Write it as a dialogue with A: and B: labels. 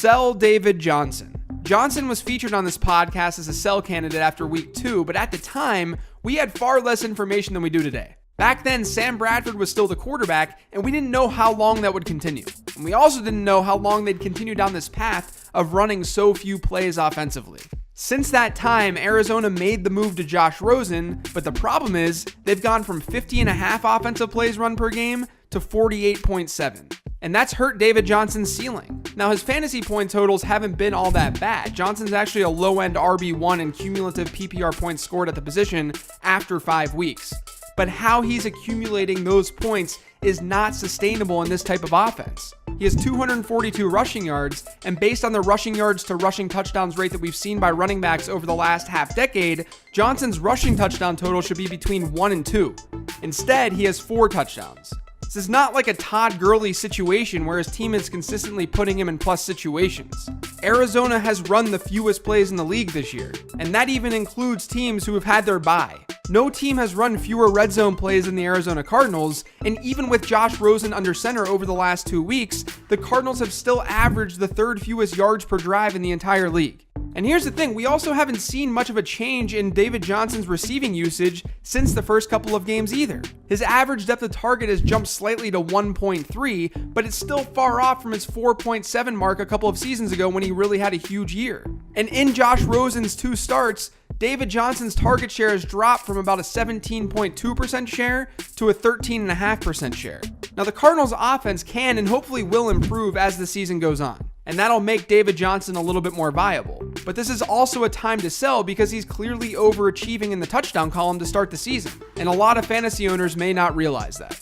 A: Sell David Johnson. Johnson was featured on this podcast as a sell candidate after week 2, but at the time, we had far less information than we do today. Back then, Sam Bradford was still the quarterback, and we didn't know how long that would continue. And we also didn't know how long they'd continue down this path of running so few plays offensively. Since that time, Arizona made the move to Josh Rosen, but the problem is they've gone from 50.5 offensive plays run per game to 48.7. And that's hurt David Johnson's ceiling. Now, his fantasy point totals haven't been all that bad. Johnson's actually a low-end RB1 in cumulative PPR points scored at the position after 5 weeks. But how he's accumulating those points is not sustainable in this type of offense. He has 242 rushing yards, and based on the rushing yards to rushing touchdowns rate that we've seen by running backs over the last half decade, Johnson's rushing touchdown total should be between 1 and 2. Instead, he has 4 touchdowns. This is not like a Todd Gurley situation where his team is consistently putting him in plus situations. Arizona has run the fewest plays in the league this year, and that even includes teams who have had their bye. No team has run fewer red zone plays than the Arizona Cardinals, and even with Josh Rosen under center over the last 2 weeks, the Cardinals have still averaged the 3rd fewest yards per drive in the entire league. And here's the thing, we also haven't seen much of a change in David Johnson's receiving usage since the first couple of games either. His average depth of target has jumped slightly to 1.3, but it's still far off from his 4.7 mark a couple of seasons ago when he really had a huge year. And in Josh Rosen's 2 starts, David Johnson's target share has dropped from about a 17.2% share to a 13.5% share. Now, the Cardinals' offense can and hopefully will improve as the season goes on, and that'll make David Johnson a little bit more viable. But this is also a time to sell because he's clearly overachieving in the touchdown column to start the season, and a lot of fantasy owners may not realize that.